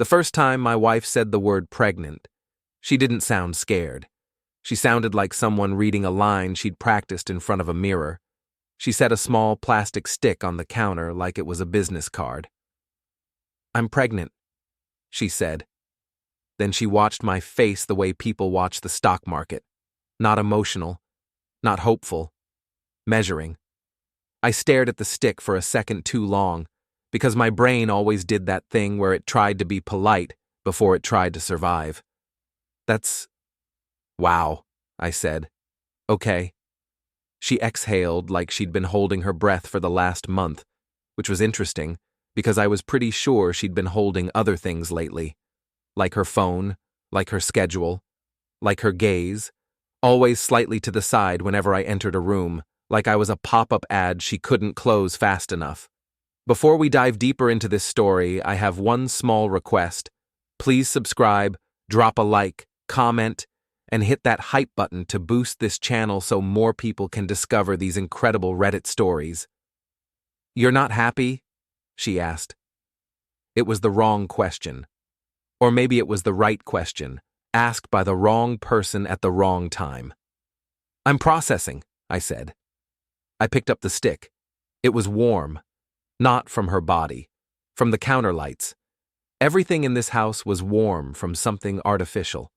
The first time my wife said the word pregnant, she didn't sound scared. She sounded like someone reading a line she'd practiced in front of a mirror. She set a small plastic stick on the counter like it was a business card. "I'm pregnant," she said. Then she watched my face the way people watch the stock market. Not emotional, not hopeful, measuring. I stared at the stick for a second too long, because my brain always did that thing where it tried to be polite before it tried to survive. "That's... wow," I said. "Okay." She exhaled like she'd been holding her breath for the last month, which was interesting, because I was pretty sure she'd been holding other things lately. Like her phone, like her schedule, like her gaze, always slightly to the side whenever I entered a room, like I was a pop-up ad she couldn't close fast enough. Before we dive deeper into this story, I have one small request. Please subscribe, drop a like, comment, and hit that hype button to boost this channel so more people can discover these incredible Reddit stories. "You're not happy?" she asked. It was the wrong question. Or maybe it was the right question, asked by the wrong person at the wrong time. "I'm processing," I said. I picked up the stick. It was warm. Not from her body. From the counter lights. Everything in this house was warm from something artificial.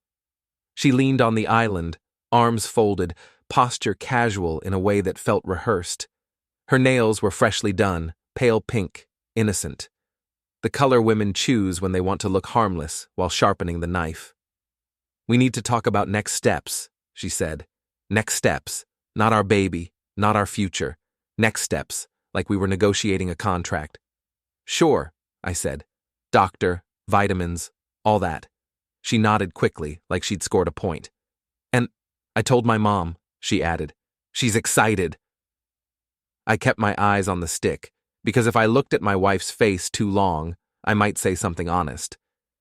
She leaned on the island, arms folded, posture casual in a way that felt rehearsed. Her nails were freshly done, pale pink, innocent. The color women choose when they want to look harmless while sharpening the knife. "We need to talk about next steps," she said. "Next steps. Not our baby, not our future. Next steps, like we were negotiating a contract." "Sure," I said. "Doctor, vitamins, all that." She nodded quickly, like she'd scored a point. "And I told my mom," she added. "She's excited." I kept my eyes on the stick, because if I looked at my wife's face too long, I might say something honest.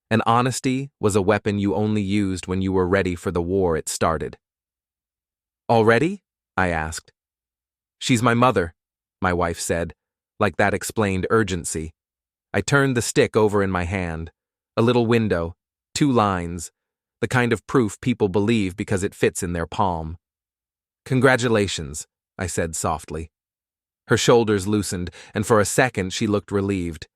And honesty was a weapon you only used when you were ready for the war it started. "Already?" I asked. "She's my mother," my wife said, like that explained urgency. I turned the stick over in my hand. A little window, 2 lines, the kind of proof people believe because it fits in their palm. "Congratulations," I said softly. Her shoulders loosened, and for a second she looked relieved.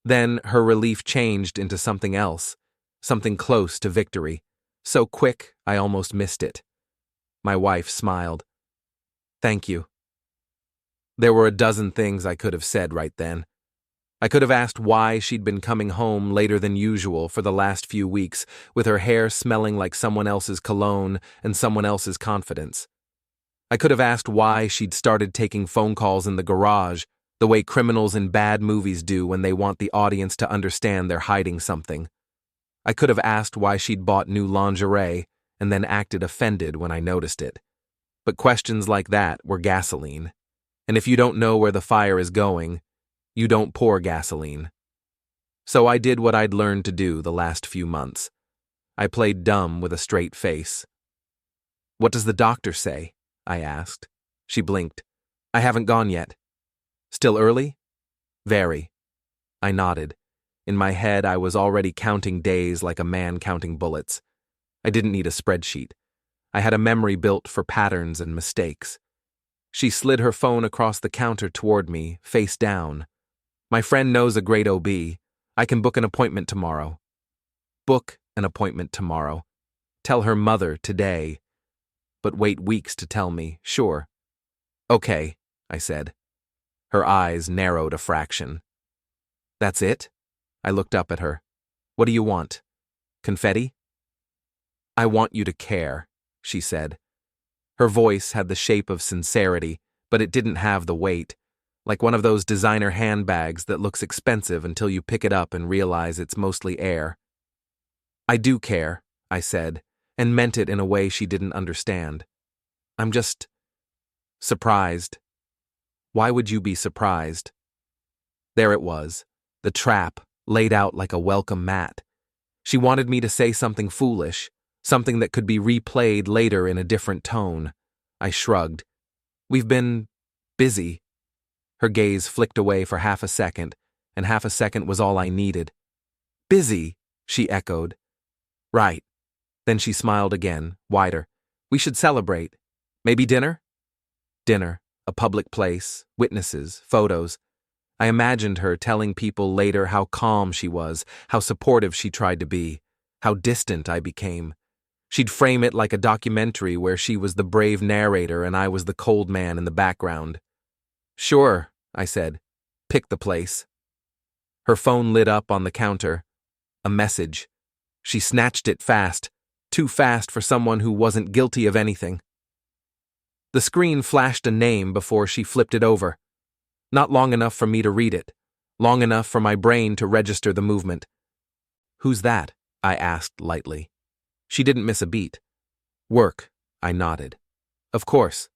Then her relief changed into something else, something close to victory, so quick I almost missed it. My wife smiled. "Thank you." There were a dozen things I could have said right then. I could have asked why she'd been coming home later than usual for the last few weeks, with her hair smelling like someone else's cologne and someone else's confidence. I could have asked why she'd started taking phone calls in the garage, the way criminals in bad movies do when they want the audience to understand they're hiding something. I could have asked why she'd bought new lingerie and then acted offended when I noticed it. But questions like that were gasoline. And if you don't know where the fire is going, you don't pour gasoline. So I did what I'd learned to do the last few months. I played dumb with a straight face. "What does the doctor say?" I asked. She blinked. "I haven't gone yet." "Still early?" "Very." I nodded. In my head, I was already counting days like a man counting bullets. I didn't need a spreadsheet. I had a memory built for patterns and mistakes. She slid her phone across the counter toward me, face down. "My friend knows a great OB. I can book an appointment tomorrow." Book an appointment tomorrow. Tell her mother today. But wait weeks to tell me, sure. "Okay," I said. Her eyes narrowed a fraction. "That's it?" I looked up at her. "What do you want? Confetti?" "I want you to care," she said. Her voice had the shape of sincerity, but it didn't have the weight, like one of those designer handbags that looks expensive until you pick it up and realize it's mostly air. "I do care," I said, and meant it in a way she didn't understand. "I'm just surprised." "Why would you be surprised?" There it was, the trap, laid out like a welcome mat. She wanted me to say something foolish, something that could be replayed later in a different tone. I shrugged. "We've been busy." Her gaze flicked away for half a second, and half a second was all I needed. "Busy," she echoed. Right. Then she smiled again, wider. We should celebrate. Maybe dinner? Dinner, a public place, witnesses, photos. I imagined her telling people later how calm she was, how supportive she tried to be, how distant I became. She'd frame it like a documentary where she was the brave narrator and I was the cold man in the background. Sure, I said. Pick the place. Her phone lit up on the counter. A message. She snatched it fast, too fast for someone who wasn't guilty of anything. The screen flashed a name before she flipped it over. Not long enough for me to read it, long enough for my brain to register the movement. Who's that? I asked lightly. She didn't miss a beat. Work, I nodded. Of course.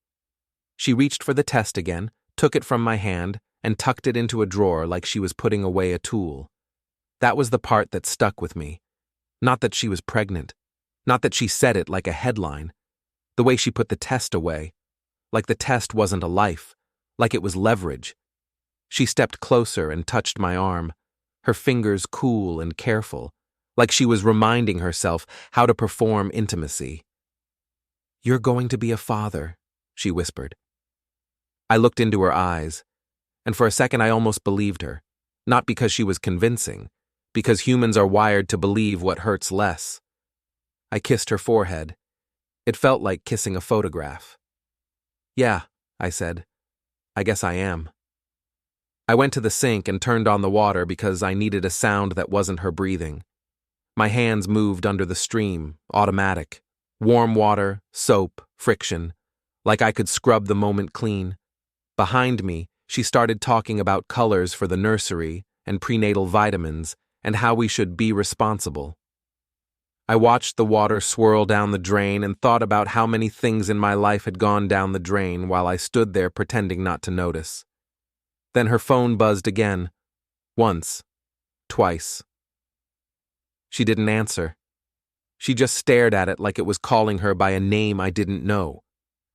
She reached for the test again, took it from my hand, and tucked it into a drawer like she was putting away a tool. That was the part that stuck with me. Not that she was pregnant. Not that she said it like a headline. The way she put the test away. Like the test wasn't a life. Like it was leverage. She stepped closer and touched my arm, her fingers cool and careful, like she was reminding herself how to perform intimacy. You're going to be a father, she whispered. I looked into her eyes, and for a second I almost believed her, not because she was convincing, because humans are wired to believe what hurts less. I kissed her forehead. It felt like kissing a photograph. Yeah, I said. I guess I am. I went to the sink and turned on the water because I needed a sound that wasn't her breathing. My hands moved under the stream, automatic. Warm water, soap, friction. Like I could scrub the moment clean. Behind me, she started talking about colors for the nursery and prenatal vitamins and how we should be responsible. I watched the water swirl down the drain and thought about how many things in my life had gone down the drain while I stood there pretending not to notice. Then her phone buzzed again. Once. Twice. She didn't answer. She just stared at it like it was calling her by a name I didn't know.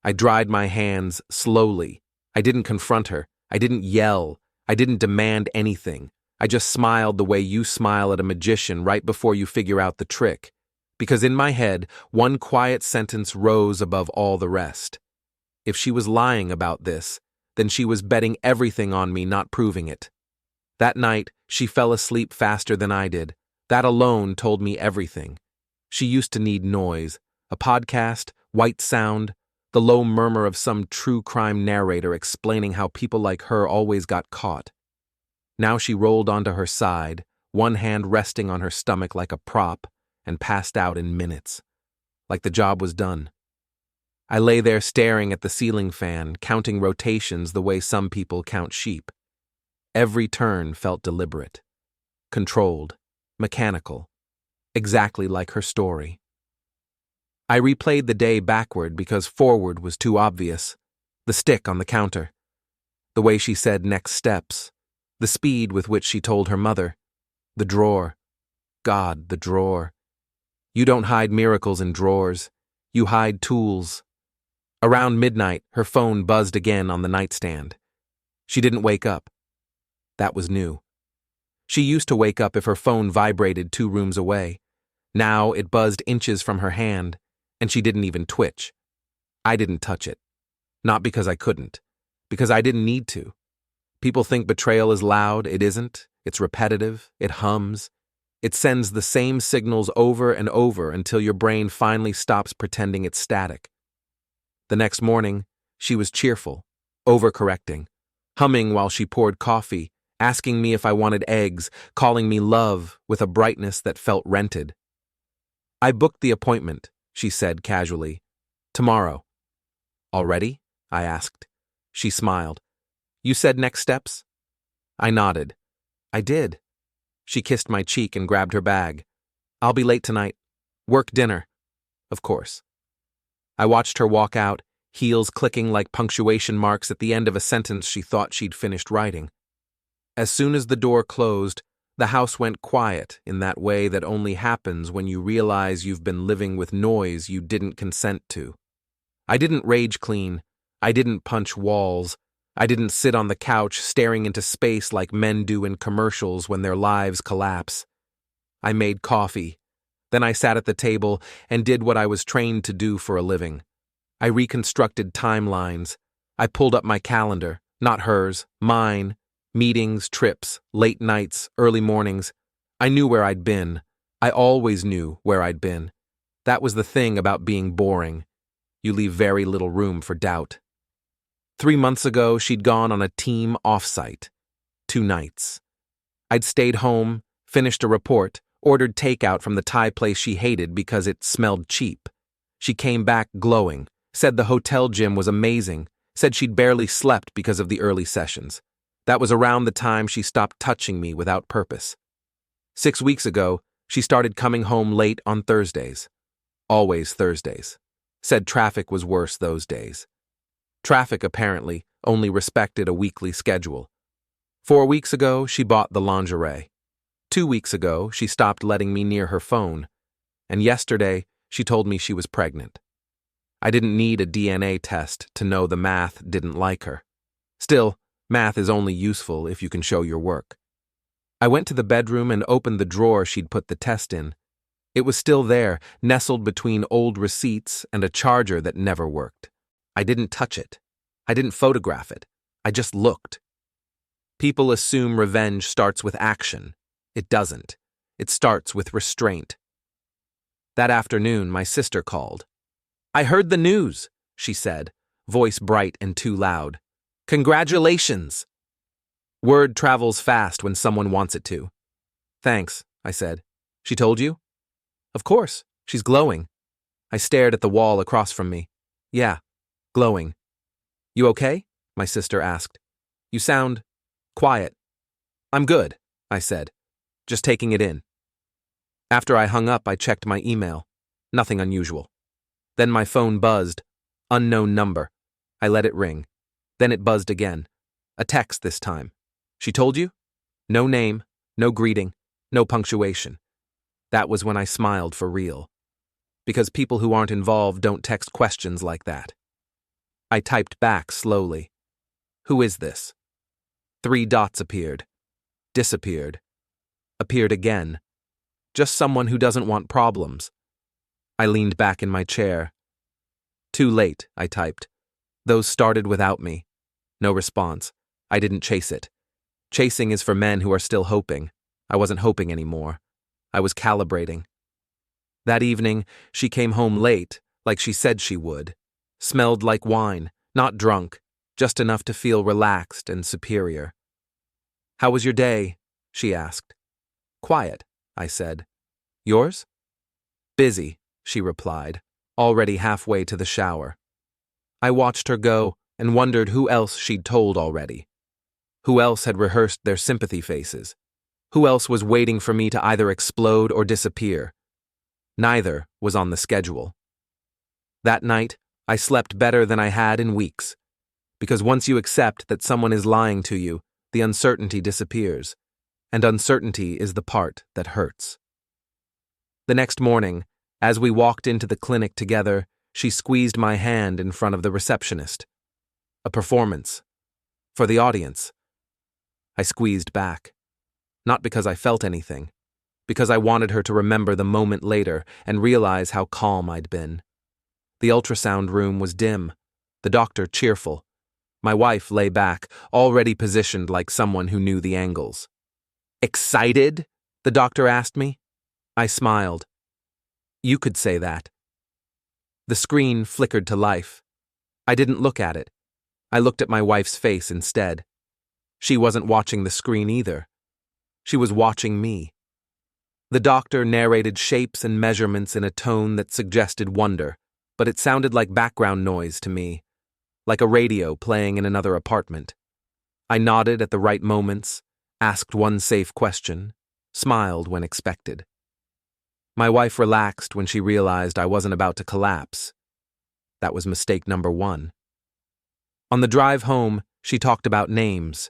I dried my hands slowly. I didn't confront her. I didn't yell. I didn't demand anything. I just smiled the way you smile at a magician right before you figure out the trick. Because in my head, one quiet sentence rose above all the rest. If she was lying about this, then she was betting everything on me not proving it. That night, she fell asleep faster than I did. That alone told me everything. She used to need noise, a podcast, white sound, the low murmur of some true crime narrator explaining how people like her always got caught. Now she rolled onto her side, one hand resting on her stomach like a prop, and passed out in minutes. Like the job was done. I lay there staring at the ceiling fan, counting rotations the way some people count sheep. Every turn felt deliberate, controlled, mechanical, exactly like her story. I replayed the day backward because forward was too obvious. The stick on the counter, the way she said next steps, the speed with which she told her mother, the drawer. God, the drawer. You don't hide miracles in drawers. You hide tools. Around midnight, her phone buzzed again on the nightstand. She didn't wake up. That was new. She used to wake up if her phone vibrated 2 rooms away. Now it buzzed inches from her hand, and she didn't even twitch. I didn't touch it. Not because I couldn't. Because I didn't need to. People think betrayal is loud. It isn't. It's repetitive. It hums. It sends the same signals over and over until your brain finally stops pretending it's static. The next morning, she was cheerful, overcorrecting, humming while she poured coffee, asking me if I wanted eggs, calling me love with a brightness that felt rented. I booked the appointment, she said casually. Tomorrow. Already? I asked. She smiled. You said next steps? I nodded. I did. She kissed my cheek and grabbed her bag. I'll be late tonight. Work dinner. Of course. I watched her walk out, heels clicking like punctuation marks at the end of a sentence she thought she'd finished writing. As soon as the door closed, the house went quiet in that way that only happens when you realize you've been living with noise you didn't consent to. I didn't rage clean. I didn't punch walls. I didn't sit on the couch staring into space like men do in commercials when their lives collapse. I made coffee. Then I sat at the table and did what I was trained to do for a living. I reconstructed timelines. I pulled up my calendar, not hers, mine, meetings, trips, late nights, early mornings. I knew where I'd been. I always knew where I'd been. That was the thing about being boring. You leave very little room for doubt. 3 months ago, she'd gone on a team offsite. 2 nights. I'd stayed home, finished a report, ordered takeout from the Thai place she hated because it smelled cheap. She came back glowing, said the hotel gym was amazing, said she'd barely slept because of the early sessions. That was around the time she stopped touching me without purpose. 6 weeks ago, she started coming home late on Thursdays. Always Thursdays. Said traffic was worse those days. Traffic, apparently, only respected a weekly schedule. 4 weeks ago, she bought the lingerie. 2 weeks ago, she stopped letting me near her phone. And yesterday, she told me she was pregnant. I didn't need a DNA test to know the math didn't like her. Still, math is only useful if you can show your work. I went to the bedroom and opened the drawer she'd put the test in. It was still there, nestled between old receipts and a charger that never worked. I didn't touch it. I didn't photograph it. I just looked. People assume revenge starts with action. It doesn't. It starts with restraint. That afternoon, my sister called. "I heard the news," she said, voice bright and too loud. "Congratulations!" Word travels fast when someone wants it to. "Thanks," I said. "She told you?" "Of course. She's glowing." I stared at the wall across from me. "Yeah, glowing." "You okay?" my sister asked. "You sound quiet." "I'm good," I said, just taking it in. After I hung up, I checked my email. Nothing unusual. Then my phone buzzed. Unknown number. I let it ring. Then it buzzed again. A text this time. "She told you?" No name, no greeting, no punctuation. That was when I smiled for real. Because people who aren't involved don't text questions like that. I typed back slowly. "Who is this?" 3 dots appeared. Disappeared. Appeared again. Just someone who doesn't want problems. I leaned back in my chair. "Too late," I typed. "Those started without me." No response. I didn't chase it. Chasing is for men who are still hoping. I wasn't hoping anymore. I was calibrating. That evening, she came home late, like she said she would. Smelled like wine, not drunk, just enough to feel relaxed and superior. "How was your day?" she asked. "Quiet," I said. "Yours?" "Busy," she replied, already halfway to the shower. I watched her go and wondered who else she'd told already. Who else had rehearsed their sympathy faces? Who else was waiting for me to either explode or disappear? Neither was on the schedule. That night, I slept better than I had in weeks. Because once you accept that someone is lying to you, the uncertainty disappears. And uncertainty is the part that hurts. The next morning, as we walked into the clinic together, she squeezed my hand in front of the receptionist. A performance. For the audience. I squeezed back. Not because I felt anything. Because I wanted her to remember the moment later and realize how calm I'd been. The ultrasound room was dim. The doctor cheerful. My wife lay back, already positioned like someone who knew the angles. "Excited?" the doctor asked me. I smiled. "You could say that." The screen flickered to life. I didn't look at it. I looked at my wife's face instead. She wasn't watching the screen either. She was watching me. The doctor narrated shapes and measurements in a tone that suggested wonder, but it sounded like background noise to me, like a radio playing in another apartment. I nodded at the right moments, asked one safe question, smiled when expected. My wife relaxed when she realized I wasn't about to collapse. That was mistake number 1. On the drive home, she talked about names,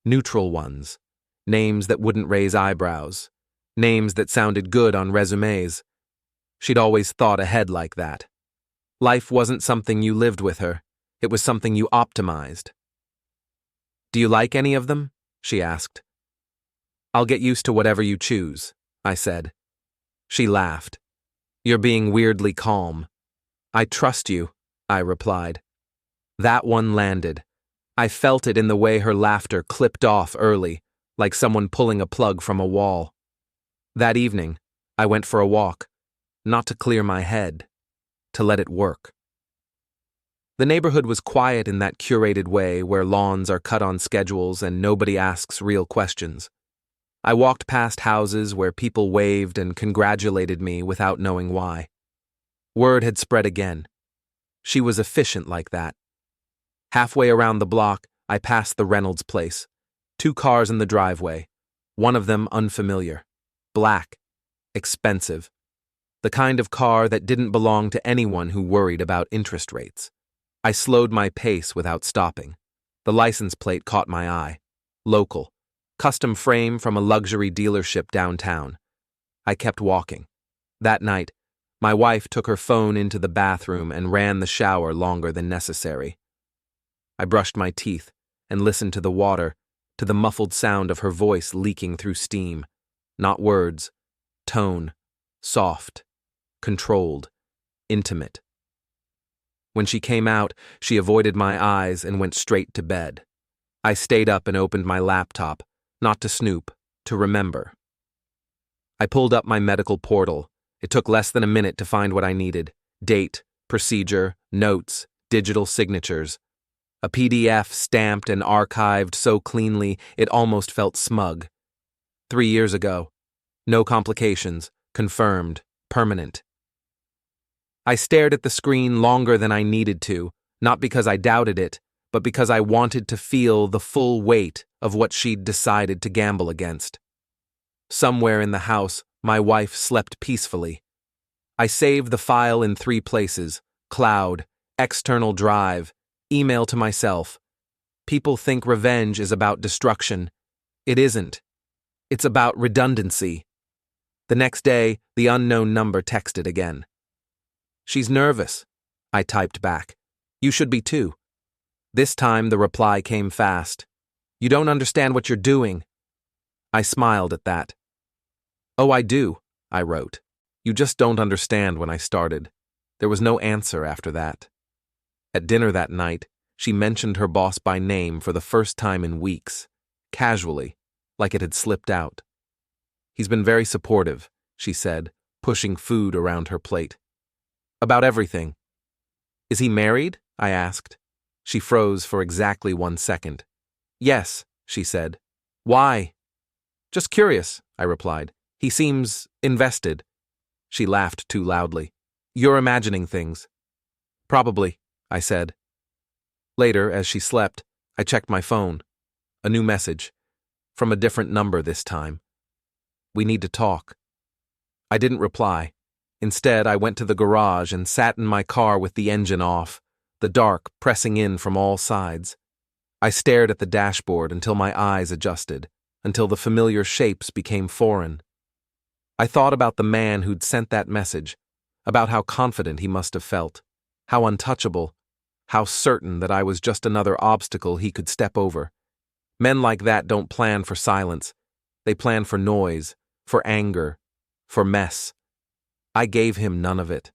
neutral ones, names that wouldn't raise eyebrows, names that sounded good on resumes. She'd always thought ahead like that. Life wasn't something you lived with her, it was something you optimized. "Do you like any of them?" she asked. "I'll get used to whatever you choose," I said. She laughed. You're being weirdly calm. I trust you, I replied. That one landed. I felt it in the way her laughter clipped off early, like someone pulling a plug from a wall. That evening, I went for a walk, not to clear my head, to let it work. The neighborhood was quiet in that curated way where lawns are cut on schedules and nobody asks real questions. I walked past houses where people waved and congratulated me without knowing why. Word had spread again. She was efficient like that. Halfway around the block, I passed the Reynolds place. 2 cars in the driveway, one of them unfamiliar. Black. Expensive. The kind of car that didn't belong to anyone who worried about interest rates. I slowed my pace without stopping. The license plate caught my eye. Local. Custom frame from a luxury dealership downtown. I kept walking. That night, my wife took her phone into the bathroom and ran the shower longer than necessary. I brushed my teeth and listened to the water, to the muffled sound of her voice leaking through steam. Not words. Tone. Soft. Controlled. Intimate. When she came out, she avoided my eyes and went straight to bed. I stayed up and opened my laptop, not to snoop, to remember. I pulled up my medical portal. It took less than a minute to find what I needed. Date, procedure, notes, digital signatures. A PDF stamped and archived so cleanly it almost felt smug. 3 years ago. No complications. Confirmed. Permanent. I stared at the screen longer than I needed to, not because I doubted it, but because I wanted to feel the full weight of what she'd decided to gamble against. Somewhere in the house, my wife slept peacefully. I saved the file in 3 places: cloud, external drive, email to myself. People think revenge is about destruction. It isn't. It's about redundancy. The next day, the unknown number texted again. She's nervous, I typed back. You should be too. This time the reply came fast. You don't understand what you're doing. I smiled at that. Oh, I do, I wrote. You just don't understand when I started. There was no answer after that. At dinner that night, she mentioned her boss by name for the first time in weeks, casually, like it had slipped out. He's been very supportive, she said, pushing food around her plate. About everything. Is he married? I asked. She froze for exactly 1 second. Yes, she said. Why? Just curious, I replied. He seems invested. She laughed too loudly. You're imagining things. Probably, I said. Later, as she slept, I checked my phone. A new message. From a different number this time. We need to talk. I didn't reply. Instead, I went to the garage and sat in my car with the engine off, the dark pressing in from all sides. I stared at the dashboard until my eyes adjusted, until the familiar shapes became foreign. I thought about the man who'd sent that message, about how confident he must have felt, how untouchable, how certain that I was just another obstacle he could step over. Men like that don't plan for silence. They plan for noise, for anger, for mess. I gave him none of it.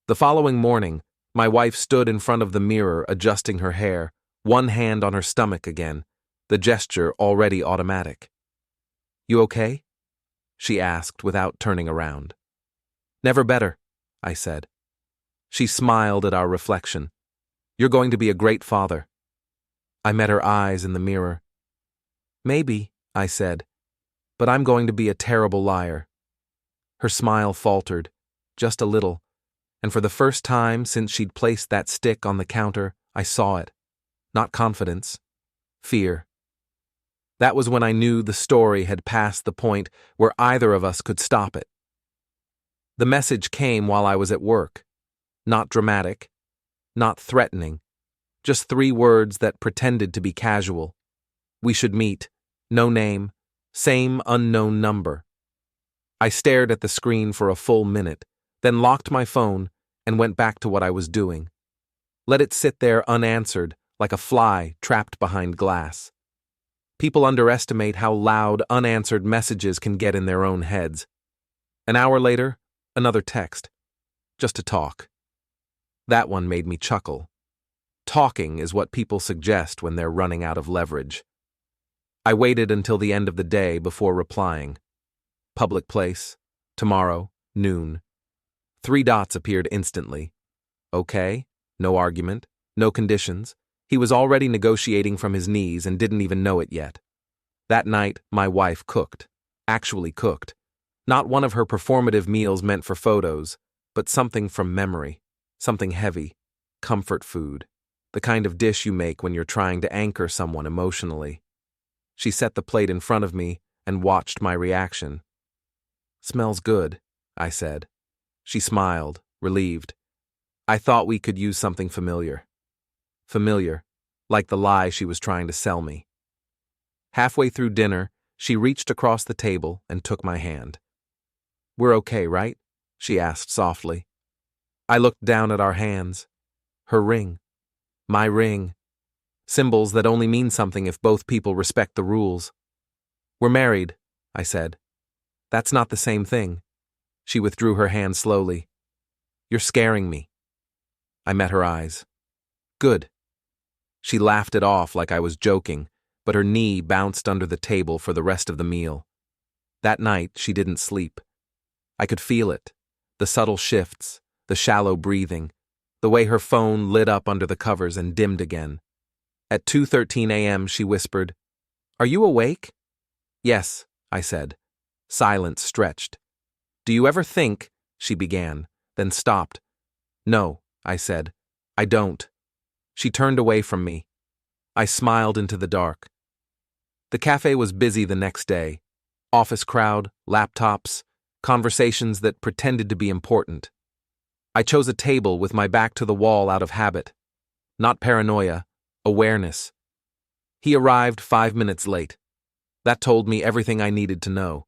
The following morning, my wife stood in front of the mirror adjusting her hair, one hand on her stomach again, the gesture already automatic. You okay? She asked without turning around. Never better, I said. She smiled at our reflection. You're going to be a great father. I met her eyes in the mirror. Maybe, I said, but I'm going to be a terrible liar. Her smile faltered, just a little, and for the first time since she'd placed that stick on the counter, I saw it. Not confidence. Fear. That was when I knew the story had passed the point where either of us could stop it. The message came while I was at work. Not dramatic. Not threatening. Just 3 words that pretended to be casual. We should meet. No name. Same unknown number. I stared at the screen for a full minute, then locked my phone and went back to what I was doing. Let it sit there unanswered, like a fly trapped behind glass. People underestimate how loud unanswered messages can get in their own heads. An hour later, another text, just to talk. That one made me chuckle. Talking is what people suggest when they're running out of leverage. I waited until the end of the day before replying. Public place, tomorrow, noon. 3 dots appeared instantly. Okay, no argument, no conditions. He was already negotiating from his knees and didn't even know it yet. That night, my wife cooked. Actually cooked. Not one of her performative meals meant for photos, but something from memory. Something heavy. Comfort food. The kind of dish you make when you're trying to anchor someone emotionally. She set the plate in front of me and watched my reaction. "Smells good," I said. She smiled, relieved. I thought we could use something familiar. Familiar, like the lie she was trying to sell me. Halfway through dinner, she reached across the table and took my hand. "We're okay, right?" she asked softly. I looked down at our hands. Her ring. My ring. Symbols that only mean something if both people respect the rules. "We're married," I said. "That's not the same thing." She withdrew her hand slowly. "You're scaring me." I met her eyes. "Good." She laughed it off like I was joking, but her knee bounced under the table for the rest of the meal. That night, she didn't sleep. I could feel it. The subtle shifts, the shallow breathing, the way her phone lit up under the covers and dimmed again. At 2:13 a.m., she whispered, "Are you awake?" "Yes," I said. Silence stretched. "Do you ever think," she began, then stopped. "No," I said. "I don't." She turned away from me. I smiled into the dark. The cafe was busy the next day. Office crowd, laptops, conversations that pretended to be important. I chose a table with my back to the wall out of habit. Not paranoia, awareness. He arrived 5 minutes late. That told me everything I needed to know.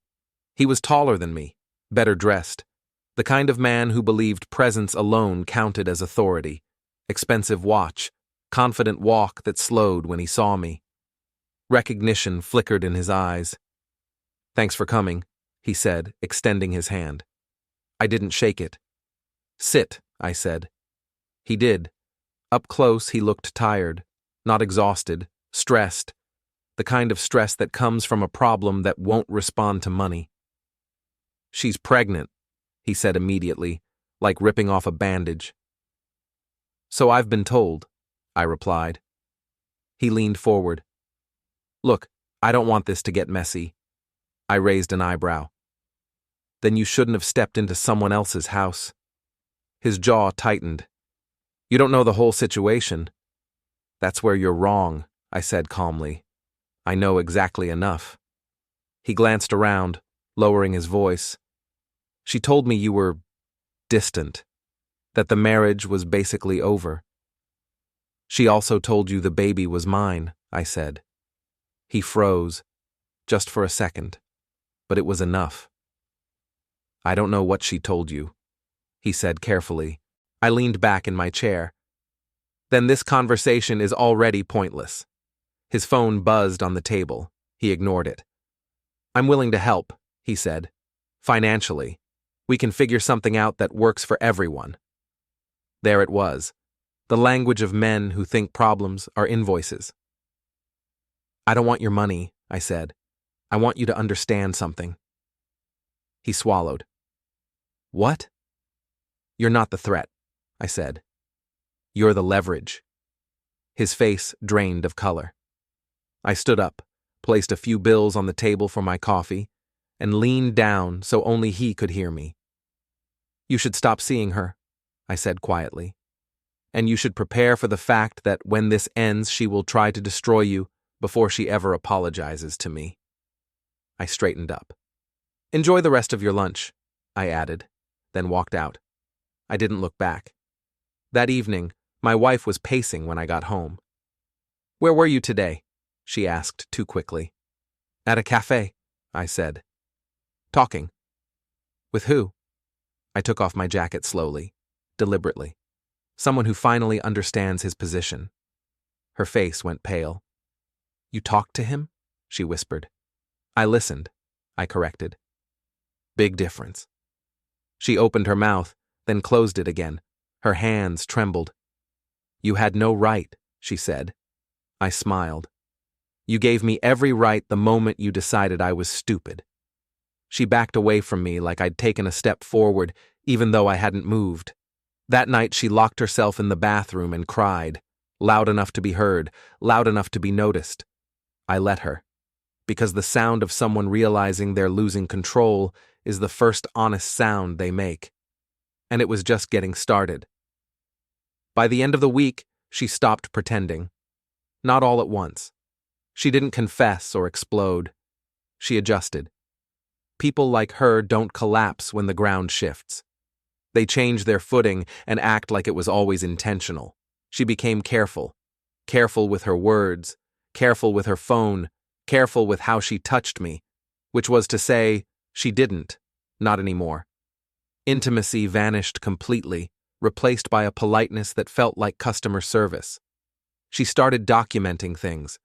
He was taller than me, better dressed. The kind of man who believed presence alone counted as authority. Expensive watch, confident walk that slowed when he saw me. Recognition flickered in his eyes. "Thanks for coming," he said, extending his hand. I didn't shake it. "Sit," I said. He did. Up close, he looked tired, not exhausted, stressed. The kind of stress that comes from a problem that won't respond to money. "She's pregnant," he said immediately, like ripping off a bandage. "So I've been told," I replied. He leaned forward. "Look, I don't want this to get messy." I raised an eyebrow. "Then you shouldn't have stepped into someone else's house." His jaw tightened. "You don't know the whole situation." "That's where you're wrong," I said calmly. "I know exactly enough." He glanced around, lowering his voice. "She told me you were distant, that the marriage was basically over." "She also told you the baby was mine," I said. He froze, just for a second, but it was enough. "I don't know what she told you," he said carefully. I leaned back in my chair. "Then this conversation is already pointless." His phone buzzed on the table. He ignored it. "I'm willing to help," he said. "Financially. We can figure something out that works for everyone." There it was. The language of men who think problems are invoices. "I don't want your money," I said. "I want you to understand something." He swallowed. "What?" "You're not the threat," I said. "You're the leverage." His face drained of color. I stood up, placed a few bills on the table for my coffee, and leaned down so only he could hear me. "You should stop seeing her," I said quietly. "And you should prepare for the fact that when this ends, she will try to destroy you before she ever apologizes to me." I straightened up. "Enjoy the rest of your lunch," I added, then walked out. I didn't look back. That evening, my wife was pacing when I got home. "Where were you today?" she asked too quickly. "At a cafe," I said. "Talking." "With who?" I took off my jacket slowly, deliberately. Someone who finally understands his position. Her face went pale. "You talked to him?" she whispered. "I listened," I corrected. Big difference. She opened her mouth, then closed it again. Her hands trembled. "You had no right," she said. I smiled. "You gave me every right the moment you decided I was stupid." She backed away from me like I'd taken a step forward, even though I hadn't moved. That night she locked herself in the bathroom and cried, loud enough to be heard, loud enough to be noticed. I let her, because the sound of someone realizing they're losing control is the first honest sound they make. And it was just getting started. By the end of the week, she stopped pretending. Not all at once. She didn't confess or explode. She adjusted. People like her don't collapse when the ground shifts. They change their footing and act like it was always intentional. She became careful. Careful with her words, careful with her phone, careful with how she touched me, which was to say, she didn't, not anymore. Intimacy vanished completely, replaced by a politeness that felt like customer service. She started documenting things.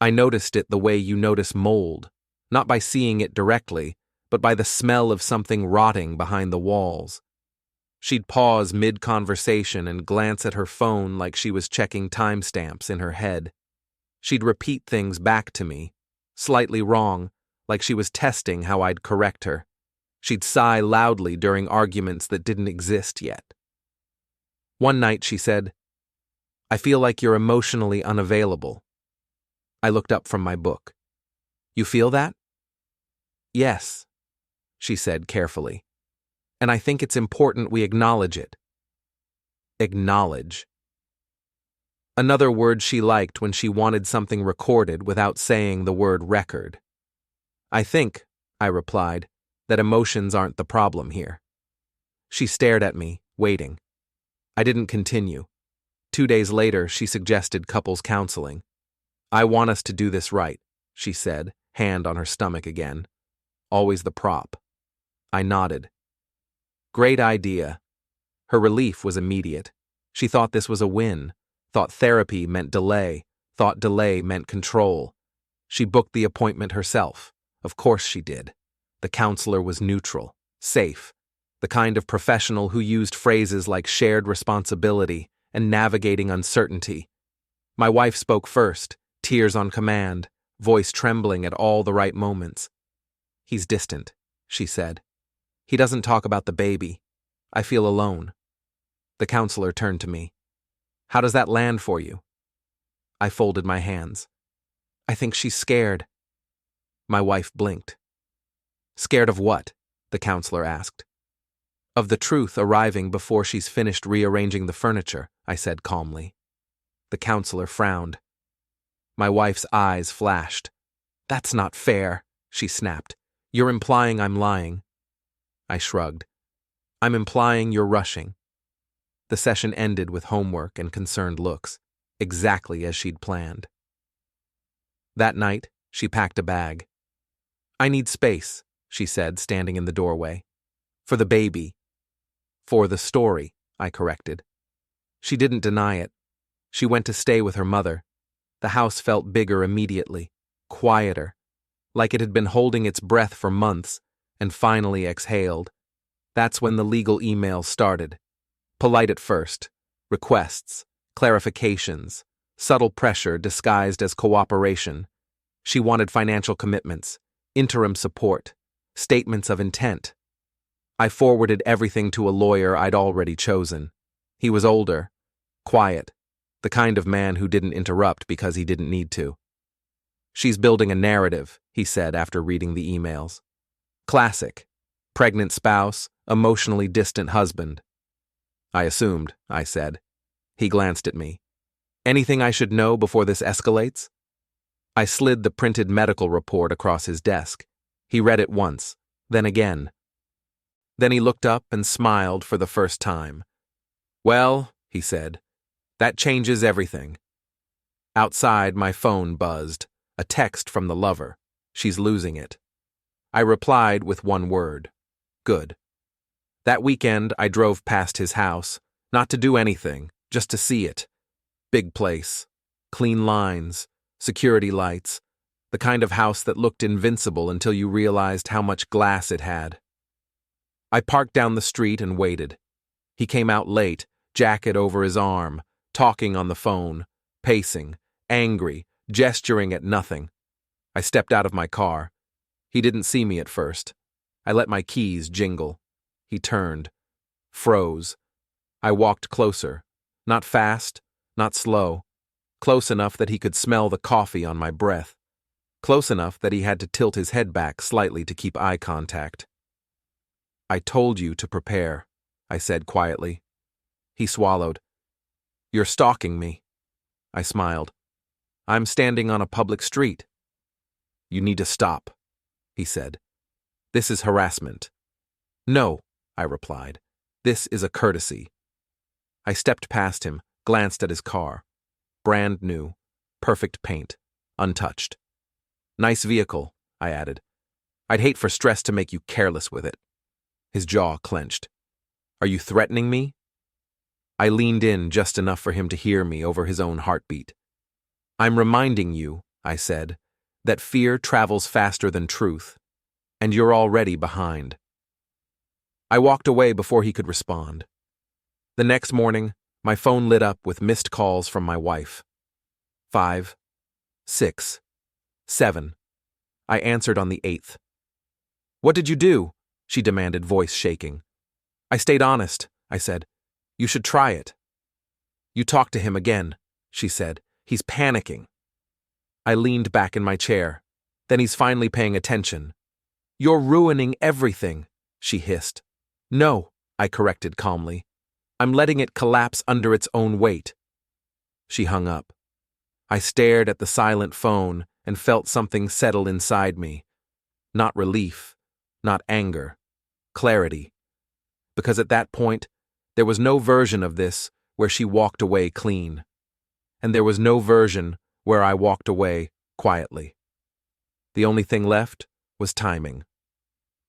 I noticed it the way you notice mold, not by seeing it directly, but by the smell of something rotting behind the walls. She'd pause mid-conversation and glance at her phone like she was checking timestamps in her head. She'd repeat things back to me, slightly wrong, like she was testing how I'd correct her. She'd sigh loudly during arguments that didn't exist yet. One night she said, "I feel like you're emotionally unavailable." I looked up from my book. "You feel that?" "Yes," she said carefully. "And I think it's important we acknowledge it." Acknowledge. Another word she liked when she wanted something recorded without saying the word record. "I think," I replied, "that emotions aren't the problem here." She stared at me, waiting. I didn't continue. 2 days later, she suggested couples counseling. "I want us to do this right," she said, hand on her stomach again. Always the prop. I nodded. Great idea. Her relief was immediate. She thought this was a win, thought therapy meant delay, thought delay meant control. She booked the appointment herself. Of course she did. The counselor was neutral, safe, the kind of professional who used phrases like shared responsibility and navigating uncertainty. My wife spoke first, tears on command, voice trembling at all the right moments. "He's distant," she said. "He doesn't talk about the baby. I feel alone." The counselor turned to me. "How does that land for you?" I folded my hands. "I think she's scared." My wife blinked. "Scared of what?" the counselor asked. "Of the truth arriving before she's finished rearranging the furniture," I said calmly. The counselor frowned. My wife's eyes flashed. "That's not fair," she snapped. "You're implying I'm lying." I shrugged. "I'm implying you're rushing." The session ended with homework and concerned looks, exactly as she'd planned. That night, she packed a bag. "I need space," she said, standing in the doorway. "For the baby." "For the story," I corrected. She didn't deny it. She went to stay with her mother. The house felt bigger immediately, quieter, like it had been holding its breath for months and finally exhaled. That's when the legal emails started. Polite at first, requests, clarifications, subtle pressure disguised as cooperation. She wanted financial commitments, interim support, statements of intent. I forwarded everything to a lawyer I'd already chosen. He was older, quiet, the kind of man who didn't interrupt because he didn't need to. "She's building a narrative," he said after reading the emails. "Classic. Pregnant spouse, emotionally distant husband." "I assumed," I said. He glanced at me. "Anything I should know before this escalates?" I slid the printed medical report across his desk. He read it once, then again. Then he looked up and smiled for the first time. "Well," he said, "that changes everything." Outside, my phone buzzed. A text from the lover. "She's losing it." I replied with one word. "Good." That weekend, I drove past his house, not to do anything, just to see it. Big place. Clean lines. Security lights. The kind of house that looked invincible until you realized how much glass it had. I parked down the street and waited. He came out late, jacket over his arm, talking on the phone, pacing, angry, gesturing at nothing. I stepped out of my car. He didn't see me at first. I let my keys jingle. He turned, froze. I walked closer, not fast, not slow, close enough that he could smell the coffee on my breath, close enough that he had to tilt his head back slightly to keep eye contact. "I told you to prepare," I said quietly. He swallowed. "You're stalking me." I smiled. "I'm standing on a public street." "You need to stop," he said. "This is harassment." "No," I replied. "This is a courtesy." I stepped past him, glanced at his car. Brand new, perfect paint, untouched. "Nice vehicle," I added. "I'd hate for stress to make you careless with it." His jaw clenched. "Are you threatening me?" I leaned in just enough for him to hear me over his own heartbeat. "I'm reminding you," I said, "that fear travels faster than truth, and you're already behind." I walked away before he could respond. The next morning, my phone lit up with missed calls from my wife. 5, 6, 7. I answered on the 8th. "What did you do?" she demanded, voice shaking. "I stayed honest," I said. "You should try it." "You talked to him again," she said. "He's panicking." I leaned back in my chair. "Then he's finally paying attention." "You're ruining everything," she hissed. "No," I corrected calmly. "I'm letting it collapse under its own weight." She hung up. I stared at the silent phone and felt something settle inside me. Not relief, not anger, clarity. Because at that point, there was no version of this where she walked away clean. And there was no version where I walked away quietly. The only thing left was timing.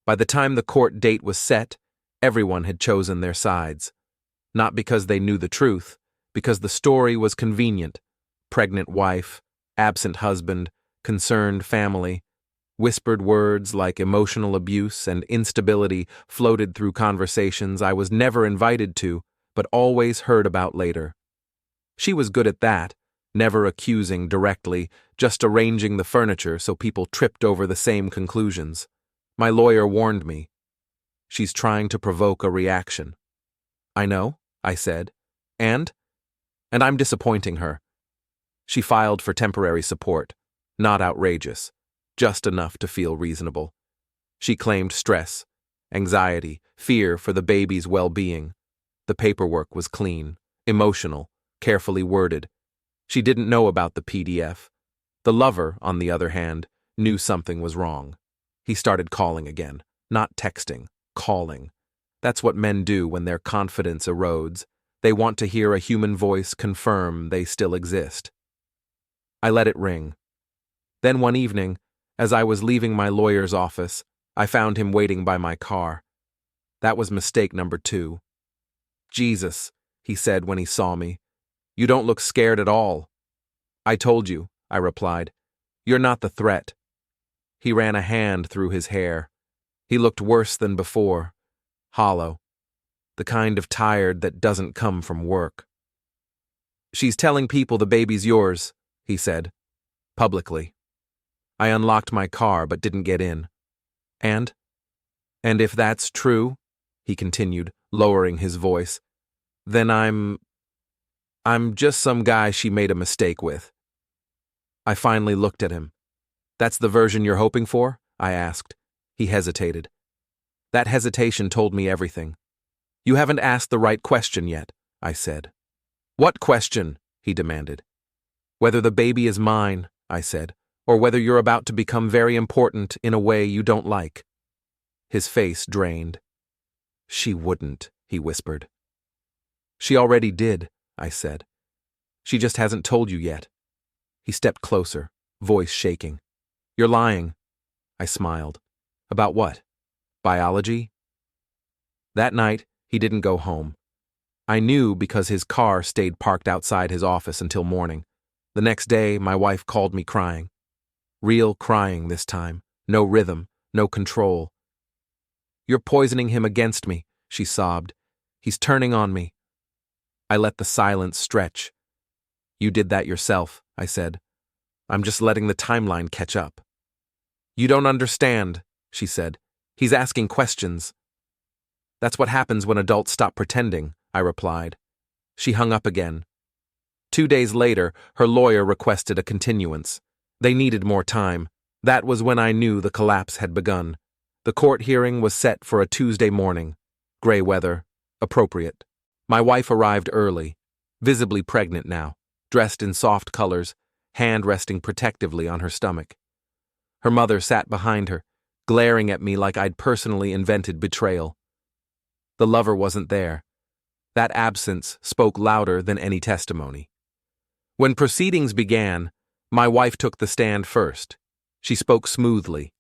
By the time the court date was set, everyone had chosen their sides. Not because they knew the truth, because the story was convenient. Pregnant wife, absent husband, concerned family. Whispered words like emotional abuse and instability floated through conversations I was never invited to, but always heard about later. She was good at that, never accusing directly, just arranging the furniture so people tripped over the same conclusions. My lawyer warned me. "She's trying to provoke a reaction." "I know," I said. And I'm disappointing her." She filed for temporary support, not outrageous, just enough to feel reasonable. She claimed stress, anxiety, fear for the baby's well-being. The paperwork was clean, emotional, carefully worded. She didn't know about the PDF. The lover, on the other hand, knew something was wrong. He started calling again, not texting, calling. That's what men do when their confidence erodes. They want to hear a human voice confirm they still exist. I let it ring. Then one evening, as I was leaving my lawyer's office, I found him waiting by my car. That was mistake number 2. "Jesus," he said when he saw me. "You don't look scared at all." "I told you," I replied. "You're not the threat." He ran a hand through his hair. He looked worse than before, hollow, the kind of tired that doesn't come from work. "She's telling people the baby's yours," he said, publicly. I unlocked my car but didn't get in. And if that's true," he continued, lowering his voice, "then I'm just some guy she made a mistake with." I finally looked at him. "That's the version you're hoping for?" I asked. He hesitated. That hesitation told me everything. "You haven't asked the right question yet," I said. "What question?" he demanded. "Whether the baby is mine," I said, "or whether you're about to become very important in a way you don't like." His face drained. "She wouldn't," he whispered. "She already did," I said. "She just hasn't told you yet." He stepped closer, voice shaking. "You're lying." I smiled. "About what? Biology?" That night, he didn't go home. I knew because his car stayed parked outside his office until morning. The next day, my wife called me crying. Real crying this time. No rhythm, no control. You're poisoning him against me, she sobbed. He's turning on me. I let the silence stretch. You did that yourself, I said. I'm just letting the timeline catch up. You don't understand, she said. He's asking questions. That's what happens when adults stop pretending, I replied. She hung up again. 2 days later, her lawyer requested a continuance. They needed more time. That was when I knew the collapse had begun. The court hearing was set for a Tuesday morning. Gray weather. Appropriate. My wife arrived early, visibly pregnant now, dressed in soft colors, hand resting protectively on her stomach. Her mother sat behind her, glaring at me like I'd personally invented betrayal. The lover wasn't there. That absence spoke louder than any testimony. When proceedings began, my wife took the stand first. She spoke smoothly,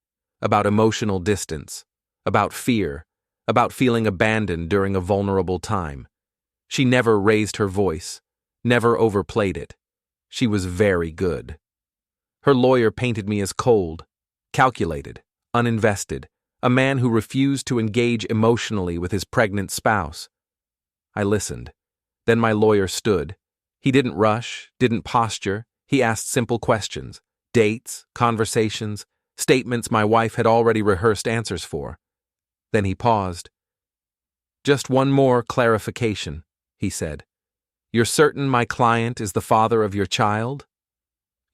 about emotional distance, about fear, about feeling abandoned during a vulnerable time. She never raised her voice, never overplayed it. She was very good. Her lawyer painted me as cold, calculated, uninvested, a man who refused to engage emotionally with his pregnant spouse. I listened. Then my lawyer stood. He didn't rush, didn't posture. He asked simple questions, dates, conversations, statements my wife had already rehearsed answers for. Then he paused. Just one more clarification, he said. You're certain my client is the father of your child?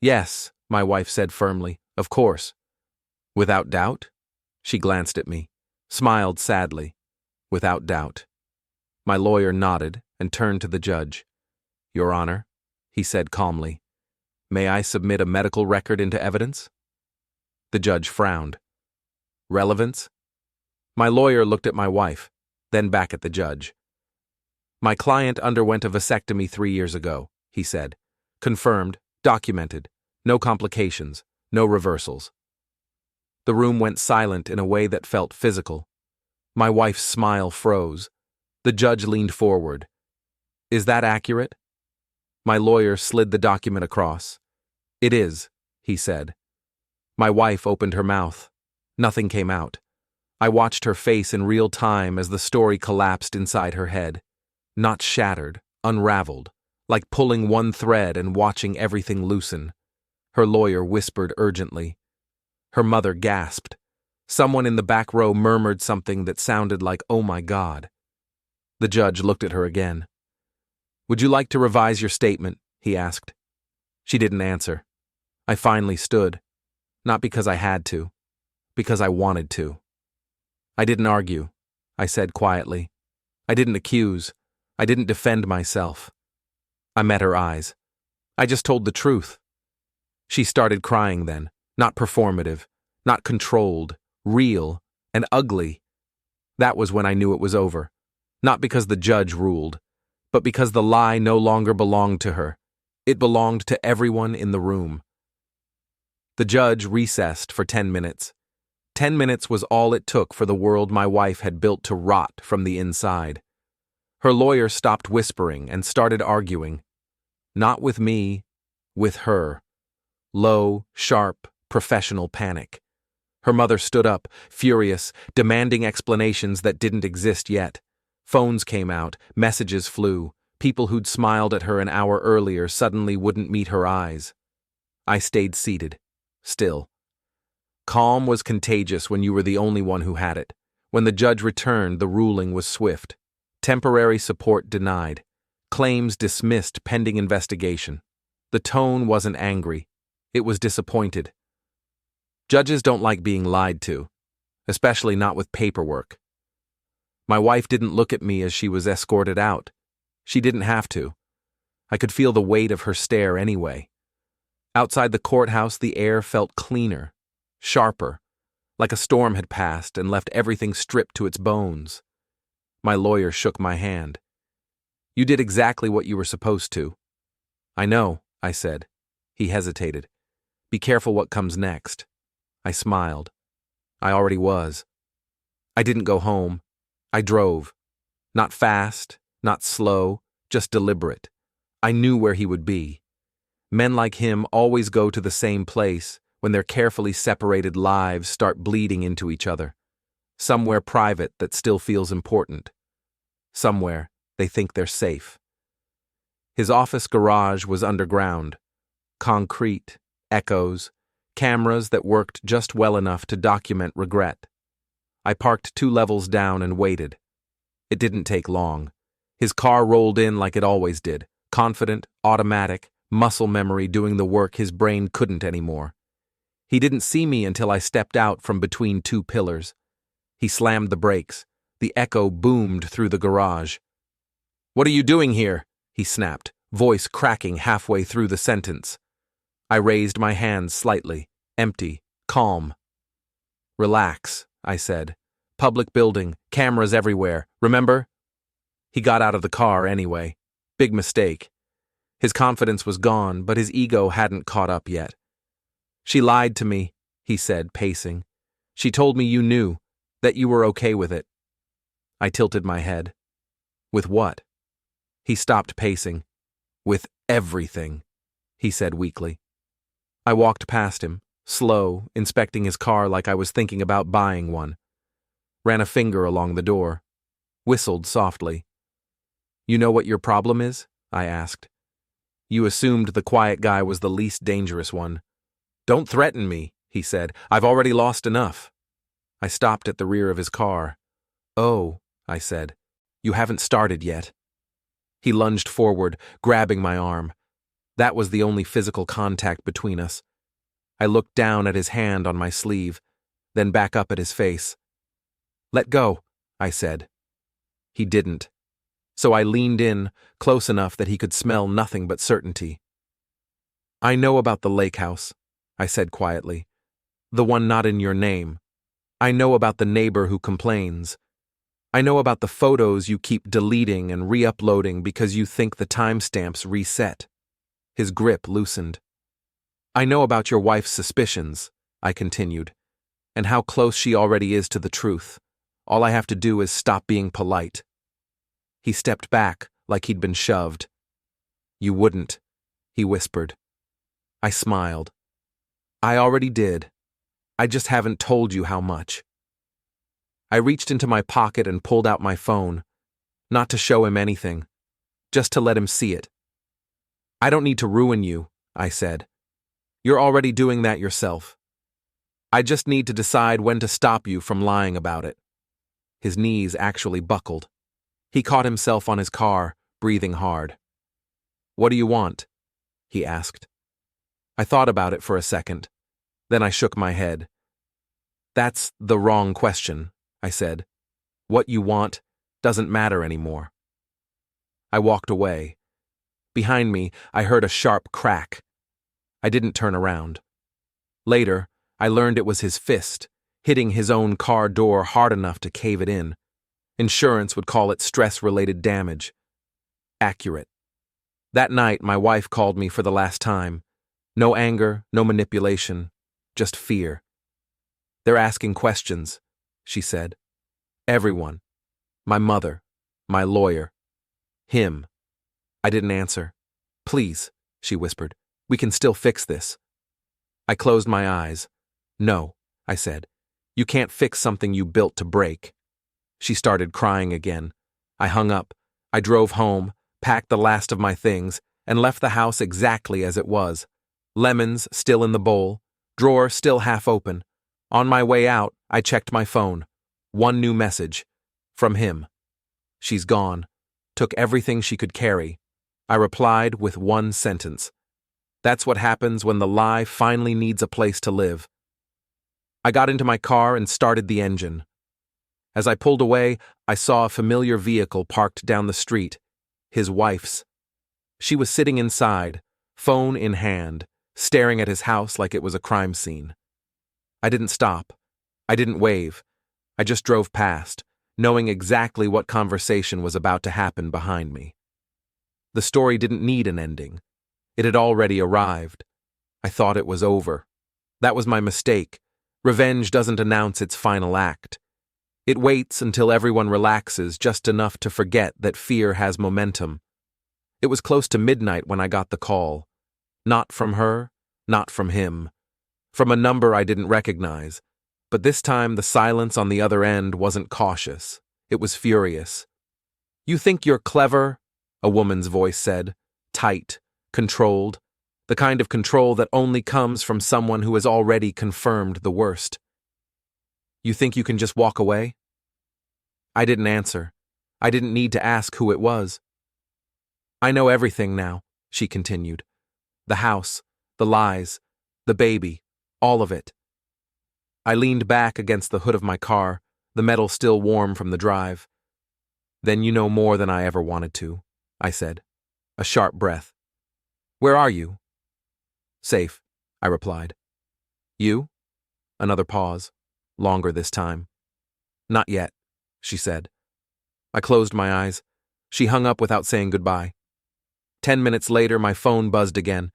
Yes, my wife said firmly, of course. Without doubt? She glanced at me, smiled sadly. Without doubt. My lawyer nodded and turned to the judge. Your Honor, he said calmly, may I submit a medical record into evidence? The judge frowned. Relevance? My lawyer looked at my wife, then back at the judge. My client underwent a vasectomy 3 years ago, he said. Confirmed, documented, no complications, no reversals. The room went silent in a way that felt physical. My wife's smile froze. The judge leaned forward. Is that accurate? My lawyer slid the document across. It is, he said. My wife opened her mouth. Nothing came out. I watched her face in real time as the story collapsed inside her head. Not shattered, unraveled, like pulling one thread and watching everything loosen. Her lawyer whispered urgently. Her mother gasped. Someone in the back row murmured something that sounded like, "Oh my God." The judge looked at her again. Would you like to revise your statement? He asked. She didn't answer. I finally stood. Not because I had to, because I wanted to. I didn't argue, I said quietly. I didn't accuse. I didn't defend myself. I met her eyes. I just told the truth. She started crying then, not performative, not controlled, real, and ugly. That was when I knew it was over. Not because the judge ruled, but because the lie no longer belonged to her. It belonged to everyone in the room. The judge recessed for 10 minutes. 10 minutes was all it took for the world my wife had built to rot from the inside. Her lawyer stopped whispering and started arguing. Not with me, with her. Low, sharp, professional panic. Her mother stood up, furious, demanding explanations that didn't exist yet. Phones came out, messages flew. People who'd smiled at her an hour earlier suddenly wouldn't meet her eyes. I stayed seated, still. Calm was contagious when you were the only one who had it. When the judge returned, the ruling was swift. Temporary support denied. Claims dismissed pending investigation. The tone wasn't angry. It was disappointed. Judges don't like being lied to, especially not with paperwork. My wife didn't look at me as she was escorted out. She didn't have to. I could feel the weight of her stare anyway. Outside the courthouse, the air felt cleaner, sharper, like a storm had passed and left everything stripped to its bones. My lawyer shook my hand. You did exactly what you were supposed to. I know, I said. He hesitated. Be careful what comes next. I smiled. I already was. I didn't go home. I drove. Not fast, not slow, just deliberate. I knew where he would be. Men like him always go to the same place when their carefully separated lives start bleeding into each other. Somewhere private that still feels important. Somewhere they think they're safe. His office garage was underground. Concrete, echoes, cameras that worked just well enough to document regret. I parked 2 levels down and waited. It didn't take long. His car rolled in like it always did, confident, automatic, muscle memory doing the work his brain couldn't anymore. He didn't see me until I stepped out from between 2 pillars. He slammed the brakes. The echo boomed through the garage. "What are you doing here?" he snapped, voice cracking halfway through the sentence. I raised my hands slightly, empty, calm. "Relax," I said. "Public building, cameras everywhere, remember?" He got out of the car anyway. Big mistake. His confidence was gone, but his ego hadn't caught up yet. "She lied to me," he said, pacing. "She told me you knew, that you were okay with it." I tilted my head. "With what?" He stopped pacing. "With everything," he said weakly. I walked past him, slow, inspecting his car like I was thinking about buying one. Ran a finger along the door. Whistled softly. "You know what your problem is?" I asked. "You assumed the quiet guy was the least dangerous one." "Don't threaten me," he said. "I've already lost enough." I stopped at the rear of his car. "Oh," I said. "You haven't started yet." He lunged forward, grabbing my arm. That was the only physical contact between us. I looked down at his hand on my sleeve, then back up at his face. "Let go," I said. He didn't. So I leaned in, close enough that he could smell nothing but certainty. "I know about the lake house," I said quietly. "The one not in your name. I know about the neighbor who complains. I know about the photos you keep deleting and re-uploading because you think the timestamps reset." His grip loosened. "I know about your wife's suspicions," I continued, "and how close she already is to the truth. All I have to do is stop being polite." He stepped back like he'd been shoved. "You wouldn't," he whispered. I smiled. "I already did. I just haven't told you how much." I reached into my pocket and pulled out my phone, not to show him anything, just to let him see it. "I don't need to ruin you," I said. "You're already doing that yourself. I just need to decide when to stop you from lying about it." His knees actually buckled. He caught himself on his car, breathing hard. "What do you want?" he asked. I thought about it for a second. Then I shook my head. "That's the wrong question," I said. "What you want doesn't matter anymore." I walked away. Behind me, I heard a sharp crack. I didn't turn around. Later, I learned it was his fist, hitting his own car door hard enough to cave it in. Insurance would call it stress-related damage. Accurate. That night, my wife called me for the last time. No anger, no manipulation, just fear. "They're asking questions," she said. "Everyone. My mother, my lawyer, him." I didn't answer. "Please," she whispered, "we can still fix this." I closed my eyes. "No," I said. "You can't fix something you built to break." She started crying again. I hung up. I drove home, packed the last of my things, and left the house exactly as it was. Lemons still in the bowl, drawer still half open. On my way out, I checked my phone. One new message. From him. "She's gone. Took everything she could carry." I replied with one sentence. That's what happens when the lie finally needs a place to live. I got into my car and started the engine. As I pulled away, I saw a familiar vehicle parked down the street. His wife's. She was sitting inside, phone in hand, staring at his house like it was a crime scene. I didn't stop. I didn't wave. I just drove past, knowing exactly what conversation was about to happen behind me. The story didn't need an ending. It had already arrived. I thought it was over. That was my mistake. Revenge doesn't announce its final act. It waits until everyone relaxes just enough to forget that fear has momentum. It was close to midnight when I got the call. Not from her, not from him. From a number I didn't recognize, But this time the silence on the other end wasn't cautious. It was furious. "You think you're clever?" a woman's voice said, tight, controlled, the kind of control that only comes from someone who has already confirmed the worst. "You think you can just walk away?" I didn't answer. I didn't need to ask who it was. "I know everything now," she continued. "The house, the lies, the baby, all of it." I leaned back against the hood of my car, the metal still warm from the drive. "Then you know more than I ever wanted to," I said. A sharp breath. "Where are you?" "Safe," I replied. "You?" Another pause, longer this time. "Not yet," she said. I closed my eyes. She hung up without saying goodbye. 10 minutes later, my phone buzzed again.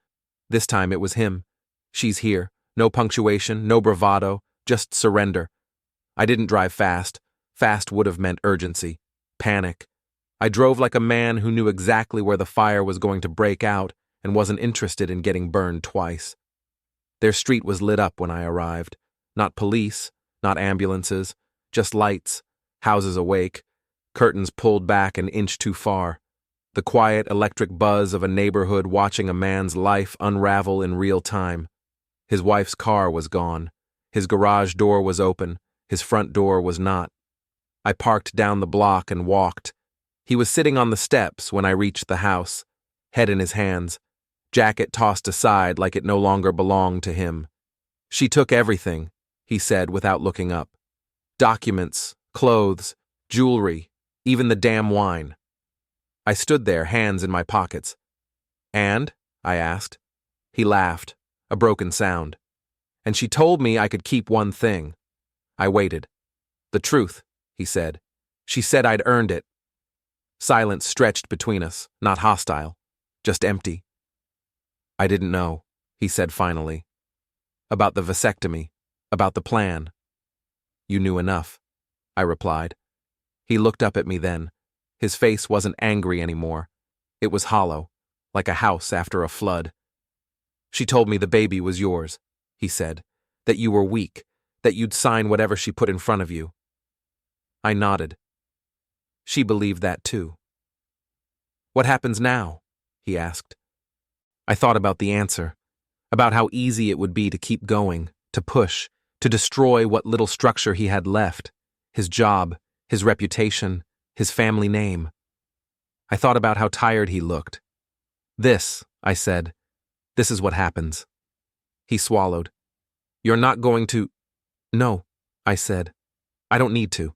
This time it was him. "She's here. No punctuation, no bravado, just surrender." I didn't drive fast. Fast would have meant urgency, panic. I drove like a man who knew exactly where the fire was going to break out and wasn't interested in getting burned twice. Their street was lit up when I arrived. Not police, not ambulances, just lights, houses awake, curtains pulled back an inch too far. The quiet electric buzz of a neighborhood watching a man's life unravel in real time. His wife's car was gone. His garage door was open. His front door was not. I parked down the block and walked. He was sitting on the steps when I reached the house, head in his hands, jacket tossed aside like it no longer belonged to him. "She took everything," he said without looking up. "Documents, clothes, jewelry, even the damn wine." I stood there, hands in my pockets. "And?" I asked. He laughed, a broken sound. "And she told me I could keep one thing." I waited. "The truth," he said. "She said I'd earned it." Silence stretched between us, not hostile, just empty. "I didn't know," he said finally. "About the vasectomy, about the plan." "You knew enough," I replied. He looked up at me then. His face wasn't angry anymore. It was hollow, like a house after a flood. "She told me the baby was yours," he said, "that you were weak, that you'd sign whatever she put in front of you." I nodded. She believed that too. "What happens now?" he asked. I thought about the answer, about how easy it would be to keep going, to push, to destroy what little structure he had left, his job, his reputation, his family name. I thought about how tired he looked. "This," I said, "this is what happens." He swallowed. "You're not going to—" "No," I said. "I don't need to."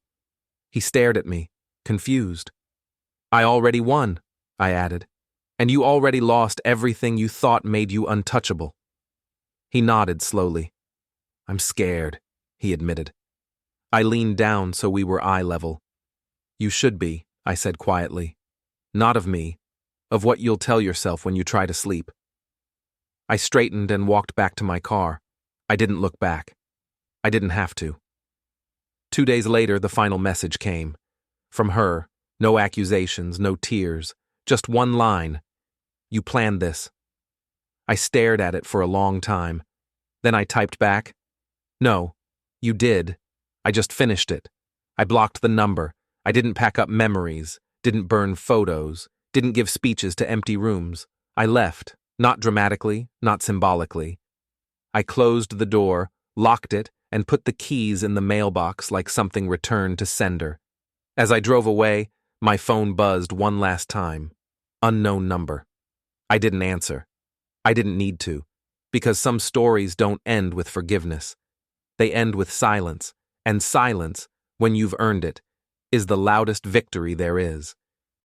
He stared at me, confused. "I already won," I added, "and you already lost everything you thought made you untouchable." He nodded slowly. "I'm scared," he admitted. I leaned down so we were eye level. "You should be," I said quietly. "Not of me, of what you'll tell yourself when you try to sleep." I straightened and walked back to my car. I didn't look back. I didn't have to. 2 days later, the final message came. From her, no accusations, no tears, just one line. "You planned this." I stared at it for a long time. Then I typed back, "No, you did. I just finished it. I blocked the number. I didn't pack up memories, didn't burn photos, didn't give speeches to empty rooms. I left, not dramatically, not symbolically. I closed the door, locked it, and put the keys in the mailbox like something returned to sender. As I drove away, my phone buzzed one last time. Unknown number. I didn't answer. I didn't need to, because some stories don't end with forgiveness. They end with silence, and silence, when you've earned it, is the loudest victory there is.